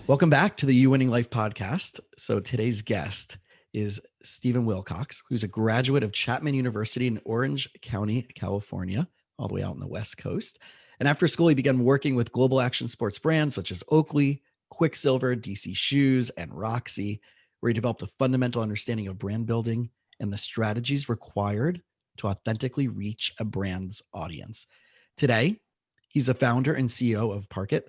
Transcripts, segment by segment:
Welcome back to the You Winning Life podcast. So today's guest is Steven Wilcox, who's a graduate of Chapman University in Orange County, California, all the way out on the West Coast. And after school, he began working with global action sports brands such as Oakley, Quicksilver, DC Shoes, and Roxy, where he developed a fundamental understanding of brand building and the strategies required to authentically reach a brand's audience. Today, he's the founder and CEO of PARKIT,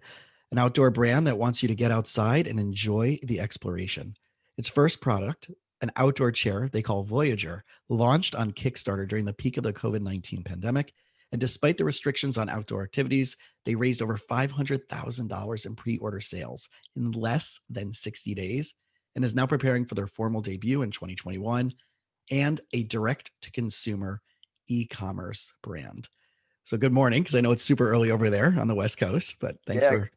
an outdoor brand that wants you to get outside and enjoy the exploration. Its first product, an outdoor chair they call Voyager, launched on Kickstarter during the peak of the COVID-19 pandemic. And despite the restrictions on outdoor activities, they raised over $500,000 in pre-order sales in less than 60 days and is now preparing for their formal debut in 2021 and a direct-to-consumer e-commerce brand. So good morning, because I know it's super early over there on the West Coast, but thanks for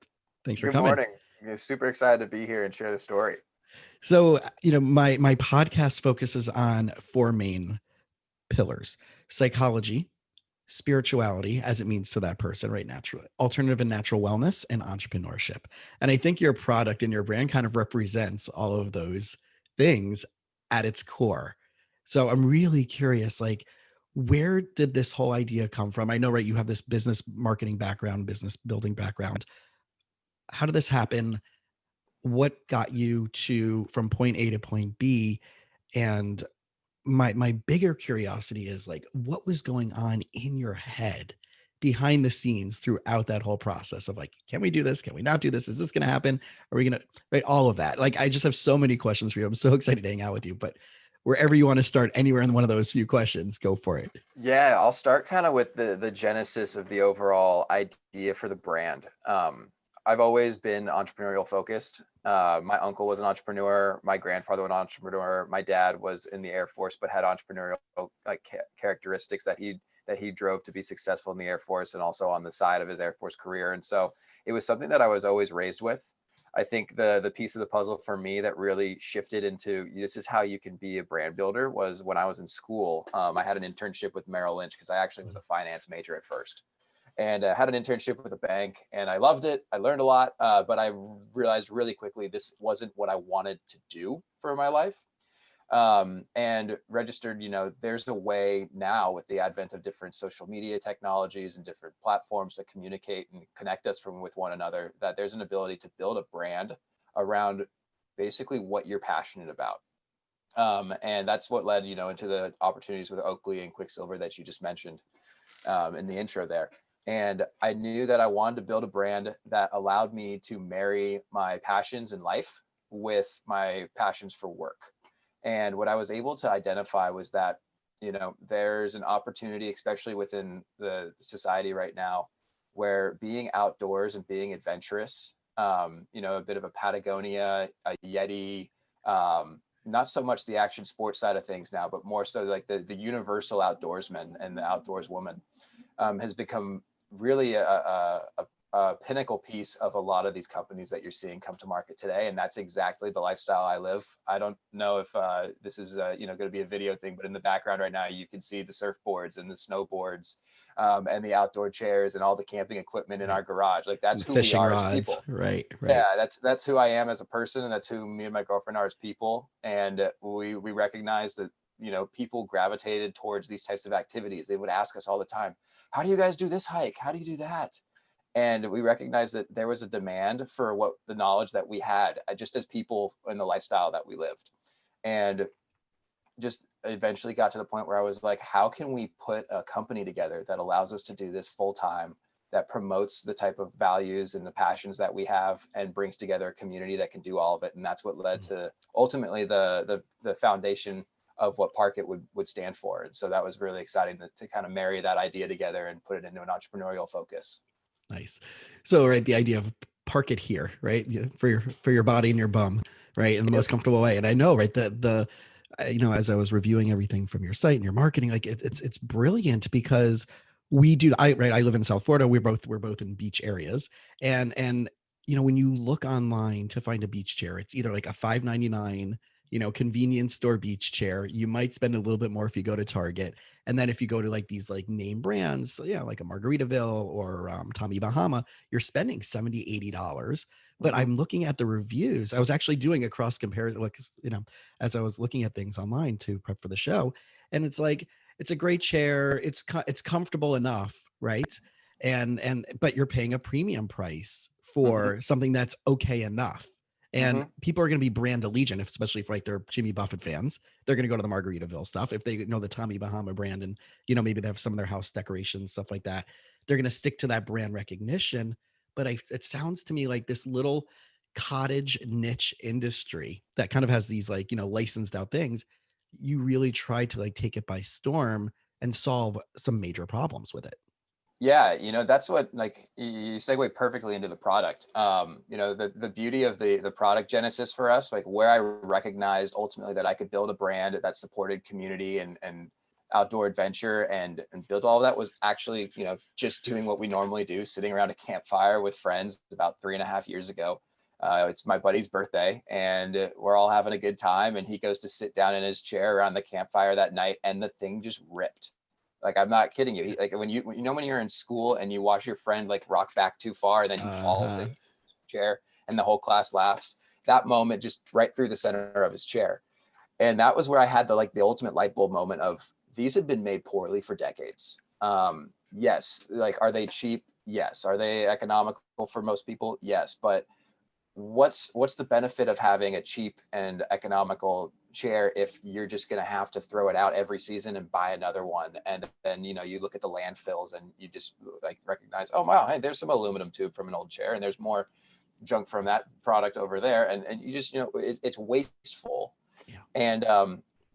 Good coming. morning. I'm super excited to be here and share the story. So, my podcast focuses on four main pillars: psychology, spirituality, as it means to that person, right? Natural, alternative and natural wellness, and entrepreneurship. And I think your product and your brand kind of represents all of those things at its core. So I'm really curious, like, where did this whole idea come from? I know, right, you have this business marketing background, business building background. How did this happen? What got you to from point A to point B? And my bigger curiosity is, like, what was going on in your head behind the scenes throughout that whole process of, like, can we do this? Can we not do this? Is this going to happen? Are we going to, right? All of that. Like, I just have so many questions for you. I'm so excited to hang out with you, but wherever you want to start, anywhere in one of those few questions, go for it. Yeah, I'll start kind of with the genesis of the overall idea for the brand. I've always been entrepreneurial focused. My uncle was an entrepreneur. My grandfather was an entrepreneur. My dad was in the Air Force, but had entrepreneurial characteristics that he drove to be successful in the Air Force and also on the side of his Air Force career. And so it was something that I was always raised with. I think the piece of the puzzle for me that really shifted into this is how you can be a brand builder was when I was in school. I had an internship with Merrill Lynch because I actually was a finance major at first. And had an internship with a bank, and I loved it. I learned a lot, but I realized really quickly this wasn't what I wanted to do for my life. And registered, there's a way now with the advent of different social media technologies and different platforms that communicate and connect us with one another, that there's an ability to build a brand around basically what you're passionate about. And that's what led, into the opportunities with Oakley and Quicksilver that you just mentioned in the intro there. And I knew that I wanted to build a brand that allowed me to marry my passions in life with my passions for work. And what I was able to identify was that, there's an opportunity, especially within the society right now, where being outdoors and being adventurous, a bit of a Patagonia, a Yeti, not so much the action sports side of things now, but more so like the universal outdoorsman and the outdoors woman has become really a pinnacle piece of a lot of these companies that you're seeing come to market today. And that's exactly the lifestyle I live. I don't know if this is going to be a video thing, but in the background right now, you can see the surfboards and the snowboards and the outdoor chairs and all the camping equipment in our garage. Like that's who we are as people. Right. Yeah, that's who I am as a person. And that's who me and my girlfriend are as people. And we recognize that, people gravitated towards these types of activities. They would ask us all the time, how do you guys do this hike? How do you do that? And we recognized that there was a demand for what the knowledge that we had just as people in the lifestyle that we lived. And just eventually got to the point where I was like, how can we put a company together that allows us to do this full time, that promotes the type of values and the passions that we have and brings together a community that can do all of it. And that's what led to ultimately the foundation of what PARKIT would stand for. And so that was really exciting to kind of marry that idea together and put it into an entrepreneurial focus. Nice. So, right, the idea of park it here, right, for your body and your bum, right, in the most comfortable way. And I know, right, the as I was reviewing everything from your site and your marketing, like it's brilliant because I live in South Florida. We're both in beach areas, and when you look online to find a beach chair, it's either like a $5.99 convenience store beach chair. You might spend a little bit more if you go to Target. And then if you go to like these like name brands, like a Margaritaville or Tommy Bahama, you're spending $70, $80, But Hmm. I'm looking at the reviews. I was actually doing a cross comparison, like, as I was looking at things online to prep for the show, and it's like it's a great chair. It's comfortable enough, right? And but you're paying a premium price Hmm. for something that's okay enough. And Hmm. people are going to be brand allegiant, especially if like they're Jimmy Buffett fans. They're going to go to the Margaritaville stuff. If they know the Tommy Bahama brand, and maybe they have some of their house decorations, stuff like that, they're going to stick to that brand recognition. But it sounds to me like this little cottage niche industry that kind of has these like licensed out things. You really try to like take it by storm and solve some major problems with it. Yeah, that's what, like, you segue perfectly into the product. The beauty of the product genesis for us, like where I recognized ultimately that I could build a brand that supported community and outdoor adventure and build all of that, was actually, just doing what we normally do, sitting around a campfire with friends about 3.5 years ago. It's my buddy's birthday, and we're all having a good time. And he goes to sit down in his chair around the campfire that night, and the thing just ripped. Like, I'm not kidding you. Like, when you're in school and you watch your friend like rock back too far and then he falls Uh-huh. in his chair and the whole class laughs. That moment just right through the center of his chair. And that was where I had the ultimate light bulb moment of, these have been made poorly for decades. Yes, like, are they cheap? Yes. Are they economical for most people? Yes. But what's the benefit of having a cheap and economical chair if you're just going to have to throw it out every season and buy another one? And then you look at the landfills and you just like recognize, oh wow, hey, there's some aluminum tube from an old chair, and there's more junk from that product over there, and you just, it's wasteful. Yeah.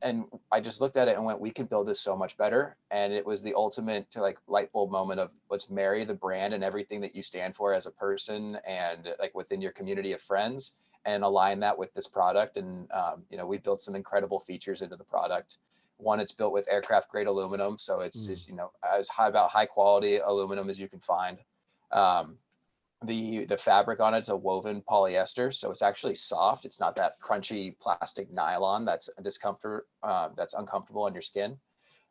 And I just looked at it and went, we can build this so much better. And it was the ultimate to like light bulb moment of, let's marry the brand and everything that you stand for as a person and like within your community of friends, and align that with this product. And we built some incredible features into the product. One, it's built with aircraft grade aluminum, so it's Mm. just, as high quality aluminum as you can find. Um, the fabric on it's a woven polyester, so it's actually soft. It's not that crunchy plastic nylon that's a discomfort, that's uncomfortable on your skin.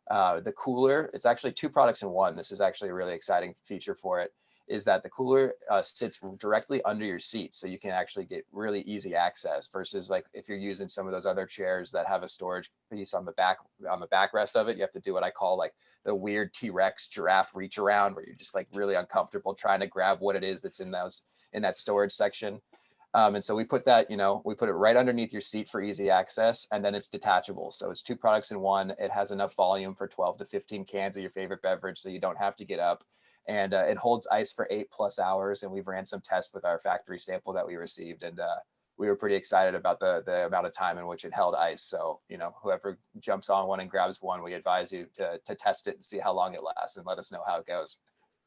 The cooler, it's actually two products in one. This is actually a really exciting feature for it, is that the cooler sits directly under your seat, so you can actually get really easy access, versus like if you're using some of those other chairs that have a storage piece on the backrest of it. You have to do what I call like the weird T-Rex giraffe reach around, where you're just like really uncomfortable trying to grab what it is that's in that storage section. And so we put it right underneath your seat for easy access, and then it's detachable. So it's two products in one. It has enough volume for 12 to 15 cans of your favorite beverage, so you don't have to get up. And it holds ice for 8+ hours. And we've ran some tests with our factory sample that we received, and we were pretty excited about the amount of time in which it held ice. So whoever jumps on one and grabs one, we advise you to test it and see how long it lasts, and let us know how it goes.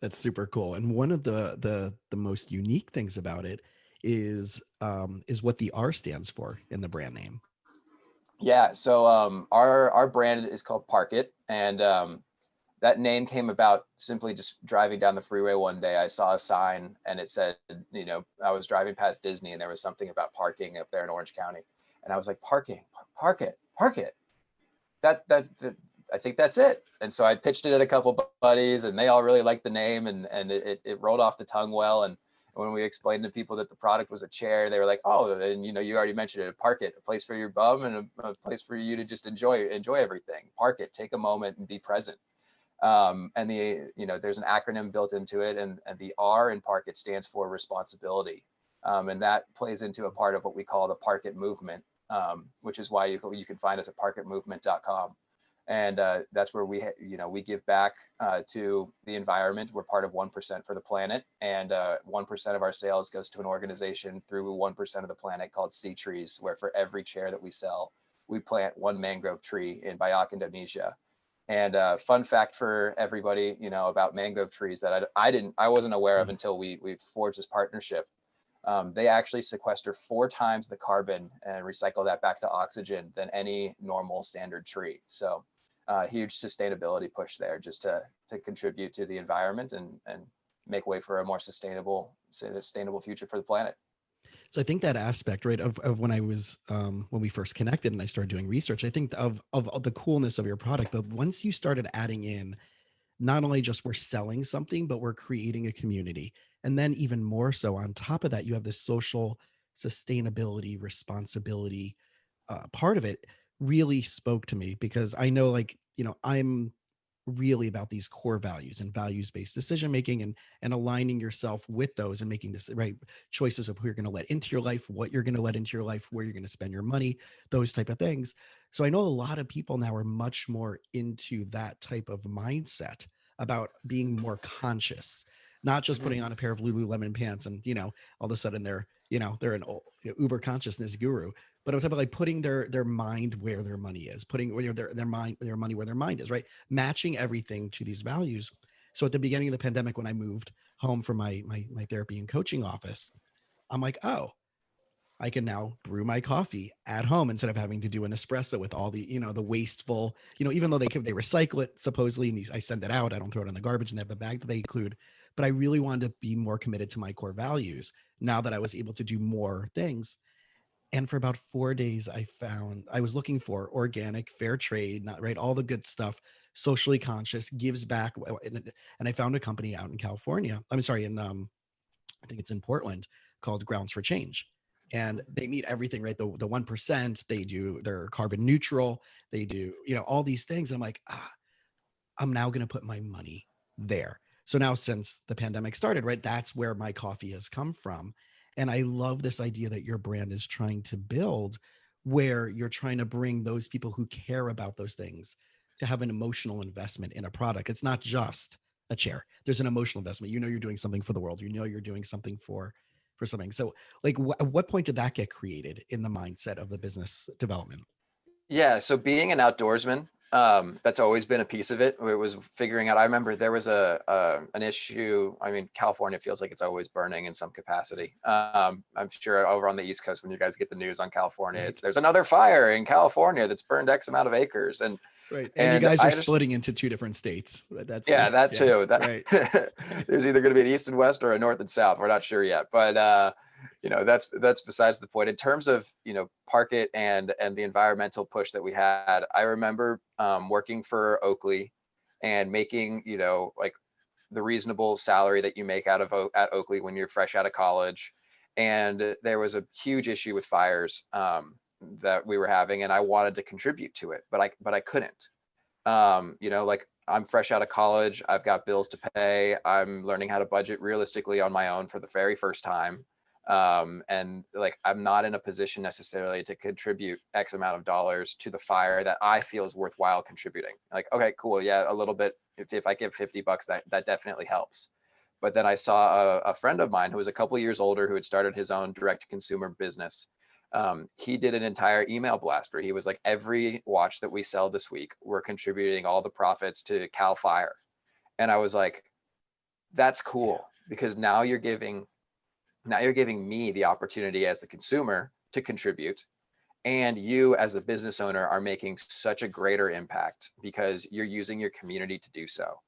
That's super cool. And one of the most unique things about it is what the R stands for in the brand name. Yeah. So our brand is called PARKIT, and that name came about simply just driving down the freeway one day. I saw a sign and it said, I was driving past Disney and there was something about parking up there in Orange County, and I was like, parking, park it, park it. That I think that's it. And so I pitched it at a couple buddies, and they all really liked the name, and it rolled off the tongue well. And when we explained to people that the product was a chair, they were like, oh, and you already mentioned it, park it, a place for your bum and a place for you to just enjoy everything. Park it, take a moment and be present. And there's an acronym built into it, and the R in PARKIT stands for responsibility. And that plays into a part of what we call the PARKIT movement, which is why you can find us at parkitmovement.com. And that's where we give back to the environment. We're part of 1% for the planet, and 1% of our sales goes to an organization through 1% of the planet called Sea Trees, where for every chair that we sell, we plant one mangrove tree in Biak, Indonesia. And fun fact for everybody, about mangrove trees that I wasn't aware of Hmm. until we forged this partnership. They actually sequester 4 times the carbon and recycle that back to oxygen than any normal standard tree. So huge sustainability push there, just to contribute to the environment and make way for a more sustainable future for the planet. So I think that aspect, right, of when I was when we first connected and I started doing research, I think of the coolness of your product. But once you started adding in not only just we're selling something, but we're creating a community. And then even more so on top of that, you have this social sustainability, responsibility part of it really spoke to me because I know, like, I'm really about these core values and values-based decision making and aligning yourself with those and making this right choices of who you're going to let into your life, what you're going to let into your life, where you're going to spend your money, those type of things. So I know a lot of people now are much more into that type of mindset about being more conscious, not just Mhm. putting on a pair of Lululemon pants and all of a sudden they're an uber consciousness guru, but I'm talking about like putting their mind where their money is, putting their money where their mind is, right? Matching everything to these values. So at the beginning of the pandemic, when I moved home from my therapy and coaching office, I'm like, oh, I can now brew my coffee at home instead of having to do an espresso with all the, the wasteful, even though they recycle it supposedly, and I send it out, I don't throw it in the garbage and they have the bag that they include. But I really wanted to be more committed to my core values now that I was able to do more things. And for about 4 days, I was looking for organic, fair trade, not right, all the good stuff, socially conscious, gives back. And I found a company out in California. I'm sorry, I think it's in Portland, called Grounds for Change. And they meet everything, right? The 1%, they're carbon neutral, they do, all these things. And I'm like, I'm now going to put my money there. So now, since the pandemic started, right, that's where my coffee has come from. And I love this idea that your brand is trying to build, where you're trying to bring those people who care about those things to have an emotional investment in a product. It's not just a chair. There's an emotional investment. You're doing something for the world. You're doing something for something. So, like, at what point did that get created in the mindset of the business development? Yeah, so being an outdoorsman, that's always been a piece of it. It was figuring out. I remember there was an issue. I mean, California feels like it's always burning in some capacity. I'm sure over on the East Coast, when you guys get the news on California, Right. there's another fire in California that's burned X amount of acres, Right. And you and guys I are just splitting into two different states. Right? That's yeah, that yeah, too. That right. there's either going to be an east and west or a north and south. We're not sure yet, but that's besides the point. In terms of Parkit and the environmental push that we had, I remember working for Oakley and making like the reasonable salary that you make at Oakley when you're fresh out of college, and there was a huge issue with fires that we were having, and I wanted to contribute to it, but I couldn't. Like I'm fresh out of college, I've got bills to pay, I'm learning how to budget realistically on my own for the very first time. And like I'm not in a position necessarily to contribute X amount of dollars to the fire that I feel is worthwhile contributing. Like, okay, cool, yeah, a little bit. If I give $50, that definitely helps. But then I saw a friend of mine who was a couple of years older who had started his own direct to consumer business. He did an entire email blast where he was like, every watch that we sell this week, we're contributing all the profits to Cal Fire. And I was like, that's cool, because now you're giving me the opportunity as the consumer to contribute, and you as a business owner are making such a greater impact because you're using your community to do so.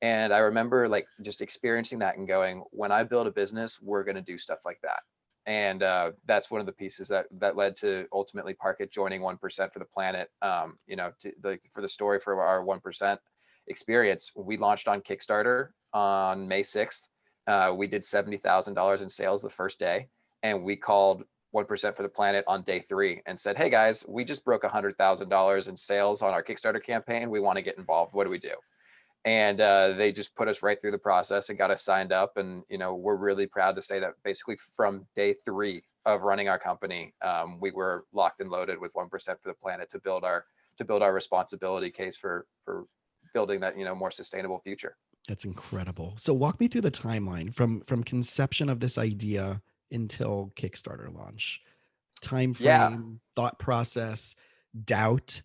And I remember like just experiencing that and going, when I build a business, we're going to do stuff like that. And that's one of the pieces that led to ultimately Parkit joining 1% for the planet. For the story for our 1% experience, we launched on Kickstarter on May 6th. We did $70,000 in sales the first day, and we called 1% for the planet on day 3 and said, hey guys, we just broke $100,000 in sales on our Kickstarter campaign. We want to get involved. What do we do? And they just put us right through the process and got us signed up. And we're really proud to say that basically from day 3 of running our company, we were locked and loaded with 1% for the planet to build our responsibility case for building that more sustainable future. That's incredible. So walk me through the timeline from conception of this idea until Kickstarter launch. Time Yeah. frame, thought process, doubt,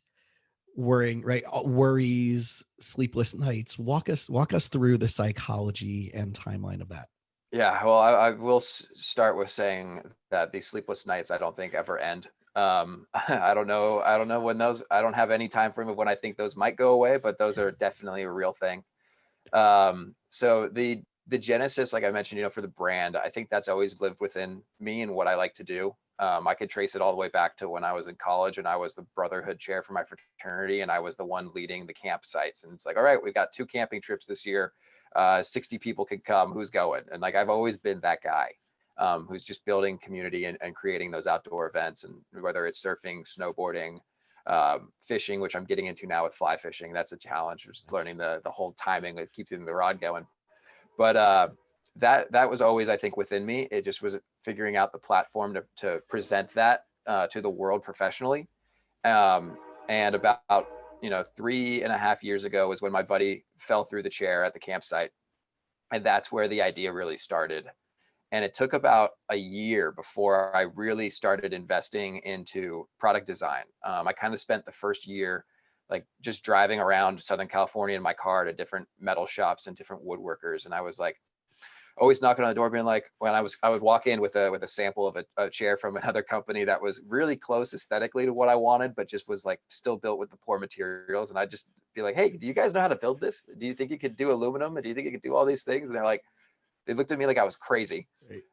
worrying, right? Worries, sleepless nights. Walk us through the psychology and timeline of that. Yeah, well, I will start with saying that these sleepless nights I don't think ever end. I don't know when those. I don't have any time frame of when I think those might go away, but those are definitely a real thing. So the genesis, like I mentioned, for the brand, I think that's always lived within me and what I like to do. I could trace it all the way back to when I was in college and I was the brotherhood chair for my fraternity, and I was the one leading the campsites. And it's like, all right, we've got 2 camping trips this year. 60 people could come, who's going? And like, I've always been that guy who's just building community and creating those outdoor events. And whether it's surfing, snowboarding, fishing, which I'm getting into now with fly fishing, that's a challenge, just learning the whole timing of keeping the rod going. But that was always, I think, within me. It just was figuring out the platform to present that to the world professionally. And about 3.5 years ago was when my buddy fell through the chair at the campsite, and that's where the idea really started. And it took about a year before I really started investing into product design. I kind of spent the first year like just driving around Southern California in my car to different metal shops and different woodworkers, and I was like always knocking on the door being like, when I would walk in with a sample of a chair from another company that was really close aesthetically to what I wanted, but just was like still built with the poor materials. And I'd just be like, hey, do you guys know how to build this? Do you think you could do aluminum? And do you think you could do all these things? And they're like, they looked at me like I was crazy. Right.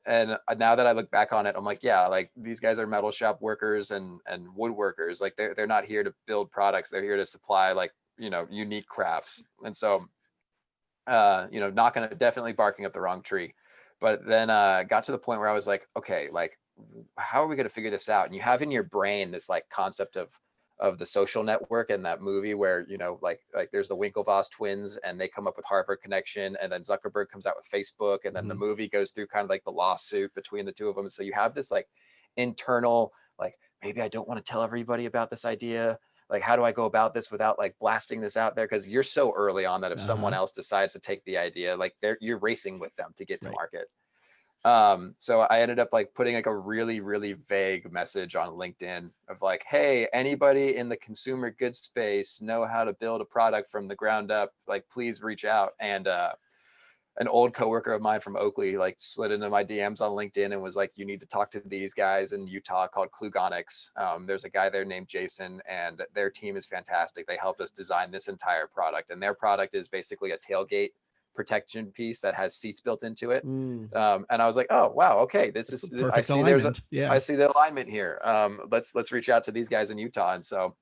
And now that I look back on it, I'm like, yeah, like these guys are metal shop workers and woodworkers. Like they're not here to build products. They're here to supply like, unique crafts. And so definitely barking up the wrong tree. But then got to the point where I was like, okay, like, how are we going to figure this out? And you have in your brain this like concept of the Social Network and that movie where, like there's the Winklevoss twins and they come up with Harvard Connection, and then Zuckerberg comes out with Facebook, and then the movie goes through kind of like the lawsuit between the two of them. And so you have this like internal, like, maybe I don't want to tell everybody about this idea. Like, how do I go about this without like blasting this out there? Because you're so early on that if someone else decides to take the idea, like you're racing with them to get to market. So I ended up like putting like a really, really vague message on LinkedIn of like, hey, anybody in the consumer goods space know how to build a product from the ground up, like please reach out. And an old coworker of mine from Oakley like slid into my DMs on LinkedIn and was like, you need to talk to these guys in Utah called Klugonics. There's a guy there named Jason, and their team is fantastic. They helped us design this entire product, and their product is basically a tailgate protection piece that has seats built into it. And I was like, oh wow, okay, this I see alignment. I see the alignment here. Let's reach out to these guys in Utah. And so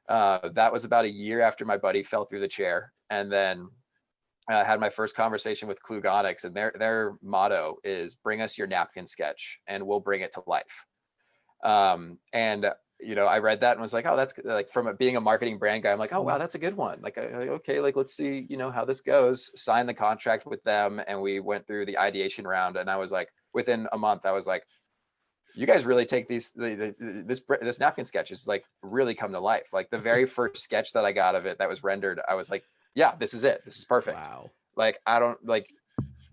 that was about a year after my buddy fell through the chair, and then I had my first conversation with Klugonics, and their motto is bring us your napkin sketch and we'll bring it to life. And I read that and was like, oh, that's like, from being a marketing brand guy, I'm like, oh wow, that's a good one. Like, okay, like let's see, how this goes. Sign the contract with them, and we went through the ideation round. And I was like, within a month, I was like, you guys really take this napkin sketch is like really come to life. Like the very first sketch that I got of it that was rendered, I was like, yeah, this is it. This is perfect. Wow. Like, I don't like,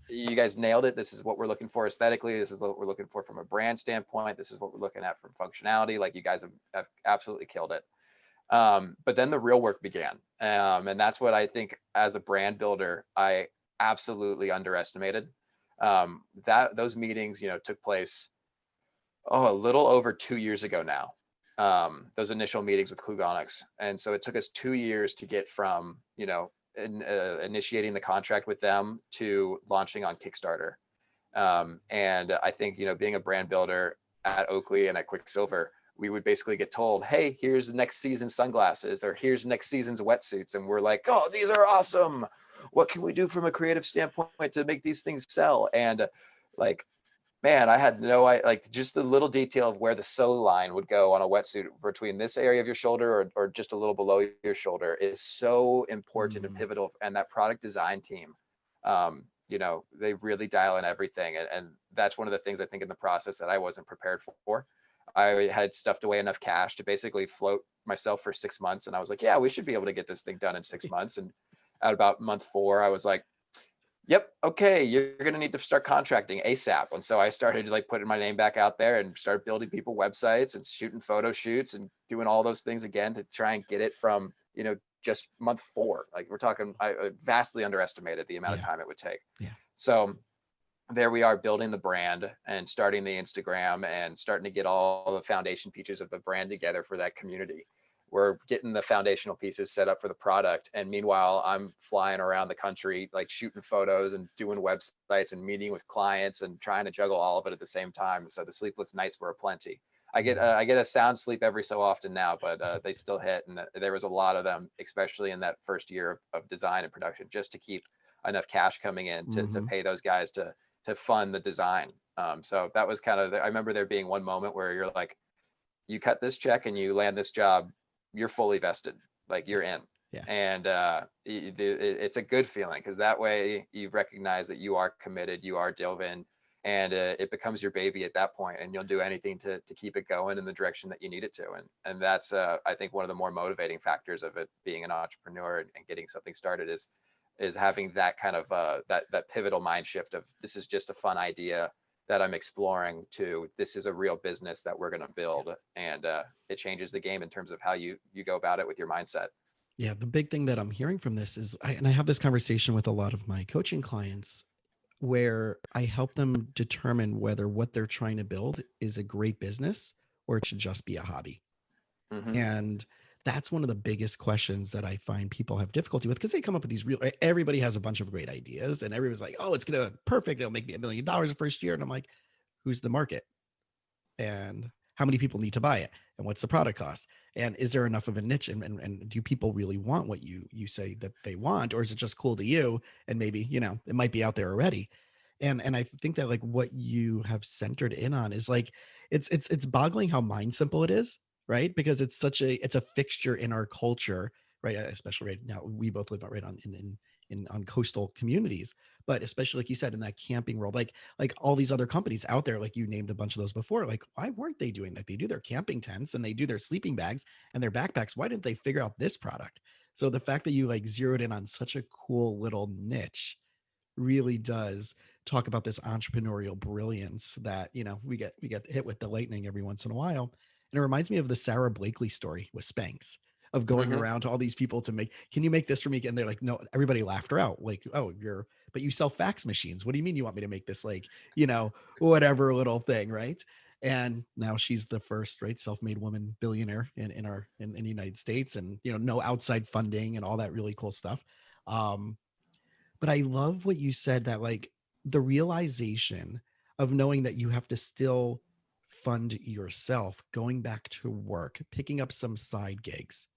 you guys nailed it. This is what we're looking for aesthetically. This is what we're looking for from a brand standpoint. This is what we're looking at from functionality. Like, you guys have absolutely killed it. But then the real work began. And that's what I think as a brand builder, I absolutely underestimated. Those meetings, took place, a little over 2 years ago now. Those initial meetings with Klugonics. And so it took us 2 years to get from, initiating the contract with them to launching on Kickstarter. And I think, being a brand builder at Oakley and at Quicksilver, we would basically get told, hey, here's next season's sunglasses, or here's next season's wetsuits. And we're like, oh, these are awesome. What can we do from a creative standpoint to make these things sell? And like, man, I had no idea, like just the little detail of where the sew line would go on a wetsuit between this area of your shoulder or just a little below your shoulder is so important and pivotal. And that product design team, they really dial in everything. And that's one of the things I think in the process that I wasn't prepared for. I had stuffed away enough cash to basically float myself for 6 months. And I was like, yeah, we should be able to get this thing done in 6 months. And at about month 4, I was like, yep, okay, you're going to need to start contracting ASAP. And so I started like putting my name back out there and started building people websites and shooting photo shoots and doing all those things again to try and get it from, just month 4. Like, we're talking, I vastly underestimated the amount of time it would take. Yeah. So there we are, building the brand and starting the Instagram and starting to get all the foundation features of the brand together for that community. We're getting the foundational pieces set up for the product. And meanwhile, I'm flying around the country, like shooting photos and doing websites and meeting with clients and trying to juggle all of it at the same time. So the sleepless nights were aplenty. I get a sound sleep every so often now, but they still hit. And there was a lot of them, especially in that first year of design and production, just to keep enough cash coming in to Hmm. pay those guys to fund the design. So that was kind of I remember there being one moment where you're like, you cut this check and you land this job, you're fully vested, like you're in. Yeah. And it's a good feeling because that way you recognize that you are committed, you are dove in, and it becomes your baby at that point, and you'll do anything to keep it going in the direction that you need it to. And that's I think one of the more motivating factors of it being an entrepreneur and getting something started is having that kind of that pivotal mind shift of this is just a fun idea that I'm exploring to this is a real business that we're going to build, and it changes the game in terms of how you go about it with your mindset. Yeah, the big thing that I'm hearing from this is, and I have this conversation with a lot of my coaching clients where I help them determine whether what they're trying to build is a great business or it should just be a hobby. Mm-hmm. And that's one of the biggest questions that I find people have difficulty with because they come up with these real, everybody has a bunch of great ideas and everybody's like, oh, it's going to perfect. It'll make me $1 million the first year. And I'm like, who's the market? And how many people need to buy it? And what's the product cost? And is there enough of a niche? And do people really want what you say that they want? Or is it just cool to you? And maybe, it might be out there already. And I think that like what you have centered in on is like it's boggling how mind simple it is, right? Because it's a fixture in our culture, right? Especially right now, we both live right on in on coastal communities, but especially like you said in that camping world, like all these other companies out there, like you named a bunch of those before, like why weren't they doing that? They do their camping tents and they do their sleeping bags and their backpacks. Why didn't they figure out this product? So the fact that you like zeroed in on such a cool little niche really does talk about this entrepreneurial brilliance that we get hit with the lightning every once in a while. And it reminds me of the Sarah Blakely story with Spanx, of going Mm-hmm. around to all these people to make, can you make this for me? And they're like, no, everybody laughed her out, like, oh, but you sell fax machines, what do you mean you want me to make this, like, whatever little thing, right? And now she's the first, right, self-made woman billionaire in the United States, and no outside funding and all that really cool stuff. Um but I love what you said, that like the realization of knowing that you have to still fund yourself, going back to work, picking up some side gigs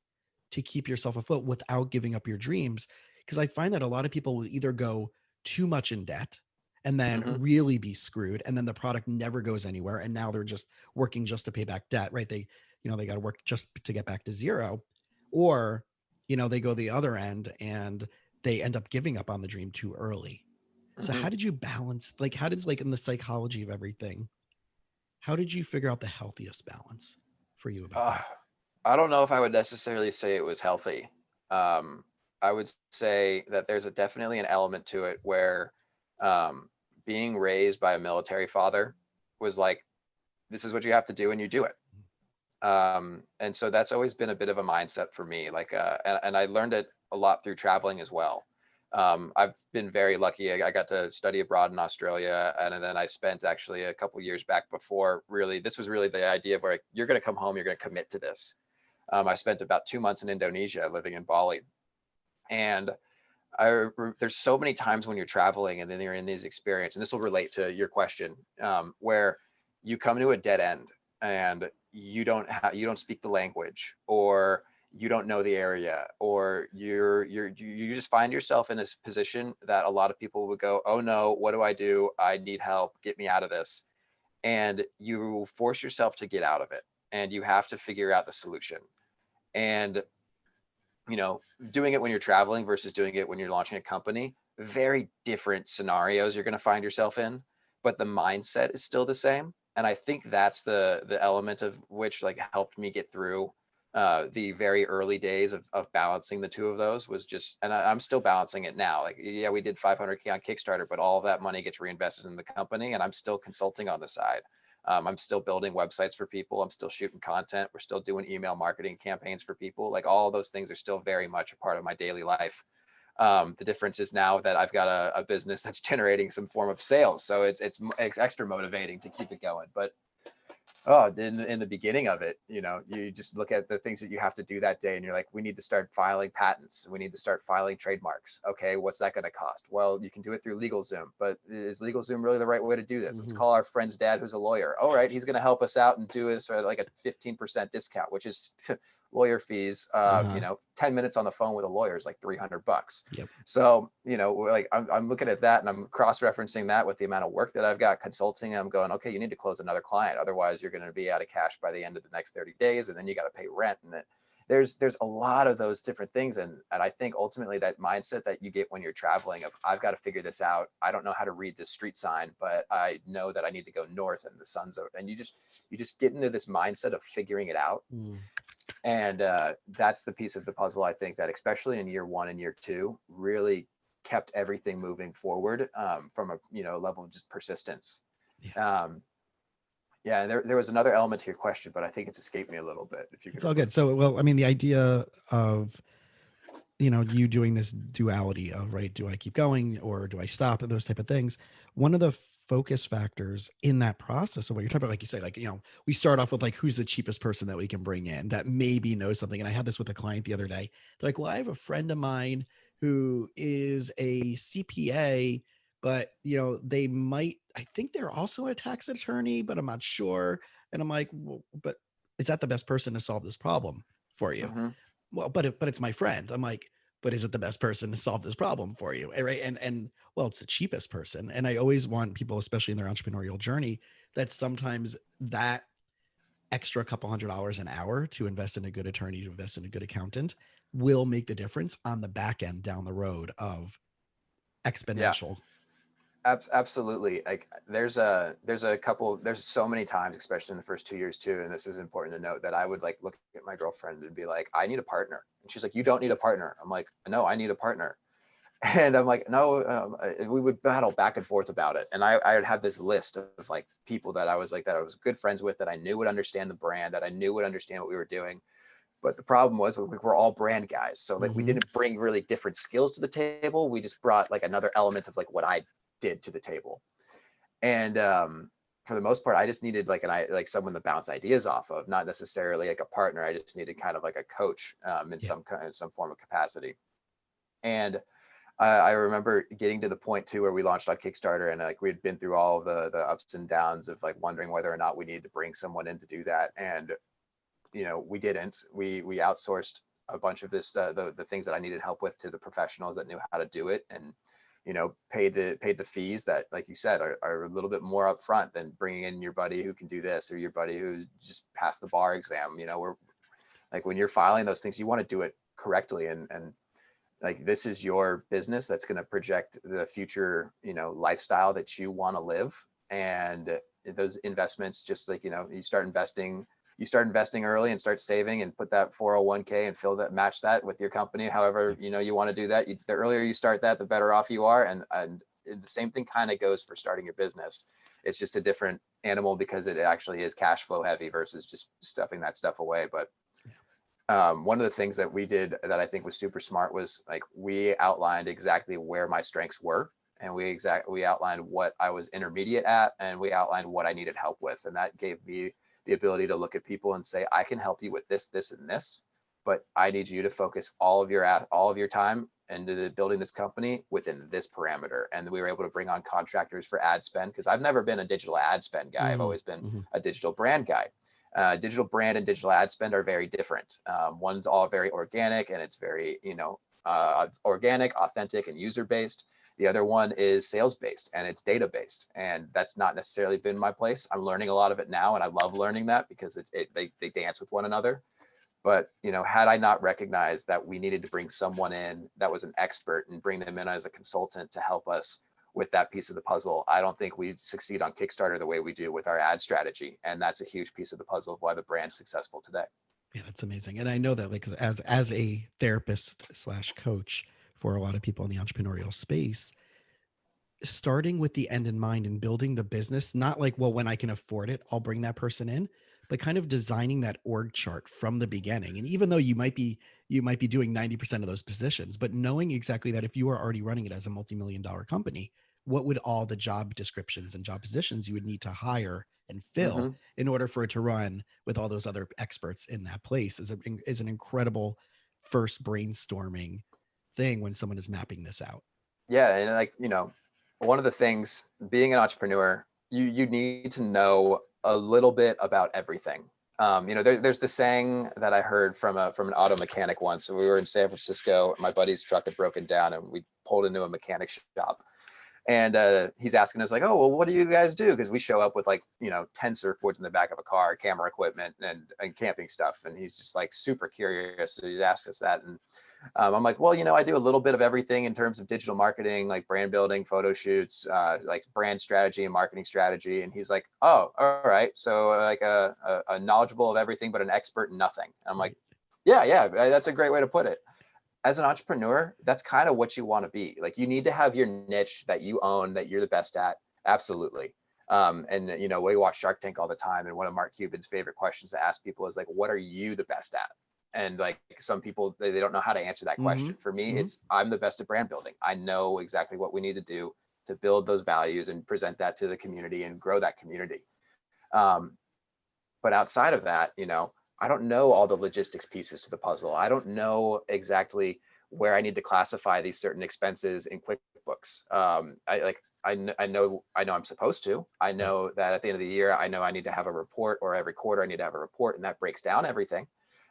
to keep yourself afloat without giving up your dreams. Because I find that a lot of people will either go too much in debt and then Mm-hmm. really be screwed. And then the product never goes anywhere. And now they're just working just to pay back debt, right? They got to work just to get back to zero. Or, they go the other end and they end up giving up on the dream too early. So Mm-hmm. how did you balance, like, how did, like, in the psychology of everything, how did you figure out the healthiest balance for you about Uh, that? I don't know if I would necessarily say it was healthy. Um, I would say that there's definitely an element to it where um, being raised by a military father was like, this is what you have to do, and you do it. And so that's always been a bit of a mindset for me. Like, and I learned it a lot through traveling as well. I've been very lucky. I got to study abroad in Australia, and then I spent actually a couple years back before. Really, this was really the idea of where you're going to come home, you're going to commit to this. I spent about 2 months in Indonesia, living in Bali, and there's so many times when you're traveling and then you're in these experiences, and this will relate to your question, where you come to a dead end and you don't speak the language, or you don't know the area, or you just find yourself in this position that a lot of people would go, oh no, what do I do? I need help, get me out of this. And you force yourself to get out of it, and you have to figure out the solution. And you know, doing it when you're traveling versus doing it when you're launching a company, very different scenarios you're going to find yourself in, but the mindset is still the same. And I think that's the element of which like helped me get through the very early days of balancing the two of those was just, and I'm still balancing it now. Like, yeah, we did 500K on Kickstarter, but all of that money gets reinvested in the company, and I'm still consulting on the side. I'm still building websites for people. I'm still shooting content. We're still doing email marketing campaigns for people. Like, all of those things are still very much a part of my daily life. The difference is now that I've got a business that's generating some form of sales. So it's extra motivating to keep it going. But in the beginning of it, you know, you just look at the things that you have to do that day and you're like, we need to start filing patents. We need to start filing trademarks. Okay, what's that going to cost? Well, you can do it through LegalZoom, but is LegalZoom really the right way to do this? Let's Mm-hmm. call our friend's dad who's a lawyer. All right, he's going to help us out and do this at like a 15% discount, which is lawyer fees. Uh-huh. 10 minutes on the phone with a lawyer is like $300. Yep. So, we're like, I'm looking at that and I'm cross-referencing that with the amount of work that I've got consulting. I'm going, okay, you need to close another client. Otherwise you're going to be out of cash by the end of the next 30 days. And then you got to pay rent. And there's a lot of those different things. And I think ultimately that mindset that you get when you're traveling of, I've got to figure this out. I don't know how to read this street sign, but I know that I need to go north and the sun's over. And you just get into this mindset of figuring it out. Mm. And that's the piece of the puzzle, I think, that especially in year 1 and year 2 really kept everything moving forward, from a level of just persistence. Yeah. Yeah, and there was another element to your question, but I think it's escaped me a little bit. If you It's could all remind. good. So, well, I mean, the idea of, you doing this duality of, right, do I keep going or do I stop, and those type of things. One of the focus factors in that process of what you're talking about, like you say, like, we start off with like, who's the cheapest person that we can bring in that maybe knows something. And I had this with a client the other day. They're like, well, I have a friend of mine who is a CPA, but they might, I think they're also a tax attorney, but I'm not sure. And I'm like, well, but is that the best person to solve this problem for you? Mm-hmm. Well, but it's my friend. I'm like, but is it the best person to solve this problem for you? Right. And well, it's the cheapest person. And I always want people, especially in their entrepreneurial journey, that sometimes that extra couple $100 an hour to invest in a good attorney, to invest in a good accountant will make the difference on the back end down the road of Yeah. exponential. Absolutely. Like there's so many times, especially in the first 2 years too. And this is important to note that I would like look at my girlfriend and be like, I need a partner. And she's like, you don't need a partner. I'm like, no, I need a partner. And I'm like, no, we would battle back and forth about it. And I would have this list of like people that I was good friends with, that I knew would understand the brand, that I knew would understand what we were doing. But the problem was we're all brand guys. So like we Mm-hmm. didn't bring really different skills to the table. We just brought like another element of like what I did to the table. And for the most part, I just needed like someone to bounce ideas off of, not necessarily like a partner. I just needed kind of like a coach, in Yeah. some form of capacity. And I remember getting to the point too where we launched on Kickstarter, and like we'd been through all of the ups and downs of like wondering whether or not we needed to bring someone in to do that. And we didn't. We outsourced a bunch of this, the things that I needed help with, to the professionals that knew how to do it, and paid the fees that, like you said, are a little bit more upfront than bringing in your buddy who can do this, or your buddy who's just passed the bar exam. We're like, when you're filing those things, you want to do it correctly, and like, this is your business that's going to project the future lifestyle that you want to live. And those investments, just like you start investing early and start saving and put that 401k and match that with your company, however you want to do that. The earlier you start that, the better off you are. And the same thing kind of goes for starting your business. It's just a different animal because it actually is cash flow heavy versus just stuffing that stuff away. But one of the things that we did that I think was super smart was like, we outlined exactly where my strengths were, and we outlined what I was intermediate at, and we outlined what I needed help with. And that gave me the ability to look at people and say, I can help you with this, this, and this, but I need you to focus all of your time into building this company within this parameter. And we were able to bring on contractors for ad spend, because I've never been a digital ad spend guy. I've Mm-hmm. always been Mm-hmm. a digital brand guy. Digital brand and digital ad spend are very different. One's all very organic, and it's very, organic, authentic, and user based. The other one is sales based, and it's data based. And that's not necessarily been my place. I'm learning a lot of it now, and I love learning that, because they dance with one another. But had I not recognized that we needed to bring someone in that was an expert and bring them in as a consultant to help us with that piece of the puzzle, I don't think we'd succeed on Kickstarter the way we do with our ad strategy. And that's a huge piece of the puzzle of why the brand's successful today. Yeah, that's amazing. And I know that, like, as a therapist slash coach for a lot of people in the entrepreneurial space, starting with the end in mind and building the business, not like, well, when I can afford it, I'll bring that person in, but kind of designing that org chart from the beginning. And even though you might be doing 90% of those positions, but knowing exactly that if you are already running it as a multi-million dollar company, what would all the job descriptions and job positions you would need to hire and fill Mm-hmm. in order for it to run with all those other experts in that place is an incredible first brainstorming thing when someone is mapping this out. Yeah. And like, one of the things, being an entrepreneur, you need to know a little bit about everything. There's the saying that I heard from an auto mechanic once. So we were in San Francisco. My buddy's truck had broken down, and we pulled into a mechanic shop. And he's asking us like, oh, well, what do you guys do? Because we show up with like, 10 surfboards in the back of a car, camera equipment, and camping stuff. And he's just like super curious. So he asked us that. And I'm like, well, I do a little bit of everything in terms of digital marketing, like brand building, photo shoots, like brand strategy and marketing strategy. And he's like, oh, all right. So like a knowledgeable of everything, but an expert in nothing. And I'm like, yeah, that's a great way to put it. As an entrepreneur, that's kind of what you want to be. Like, you need to have your niche that you own, that you're the best at. Absolutely. We watch Shark Tank all the time. And one of Mark Cuban's favorite questions to ask people is like, what are you the best at? And like some people, they don't know how to answer that question. For me, it's I'm the best at brand building. I know exactly what we need to do to build those values and present that to the community and grow that community. But outside of that, I don't know all the logistics pieces to the puzzle. I don't know exactly where I need to classify these certain expenses in QuickBooks. I know I'm supposed to. I know that at the end of the year, I know I need to have a report, or every quarter I need to have a report, and that breaks down everything.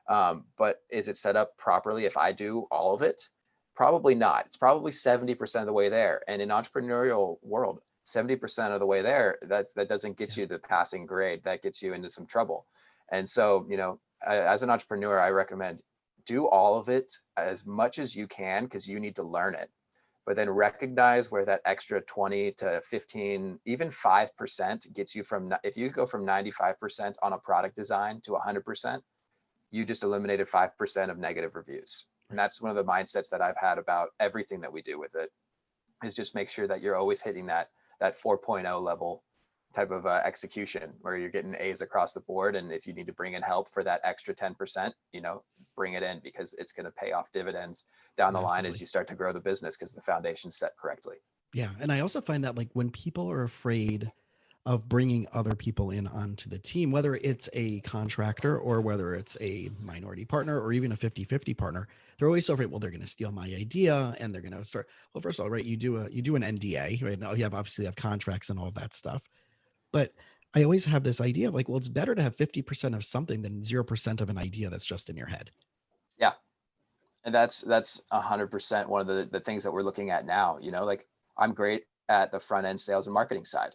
But is it set up properly if I do all of it? Probably not. It's probably 70% of the way there. And in entrepreneurial world, 70% of the way there, that doesn't get you the passing grade. That gets you into some trouble. And so, as an entrepreneur, I recommend do all of it as much as you can, because you need to learn it. But then recognize where that extra 20 to 15, even 5% gets you from, if you go from 95% on a product design to 100%, you just eliminated 5% of negative reviews. And that's one of the mindsets that I've had about everything that we do with it, is just make sure that you're always hitting that 4.0 level type of execution, where you're getting A's across the board. And if you need to bring in help for that extra 10%, bring it in, because it's going to pay off dividends down the line as you start to grow the business, because the foundation's set correctly. Yeah. And I also find that like when people are afraid of bringing other people in onto the team, whether it's a contractor or whether it's a minority partner or even a 50-50 partner, they're always so afraid, well, they're going to steal my idea and they're going to start. Well, first of all, right, you do an NDA, right? Now you obviously have contracts and all of that stuff. But I always have this idea of like, well, it's better to have 50% of something than 0% of an idea that's just in your head. Yeah. And that's 100% one of the things that we're looking at now. Like, I'm great at the front end sales and marketing side.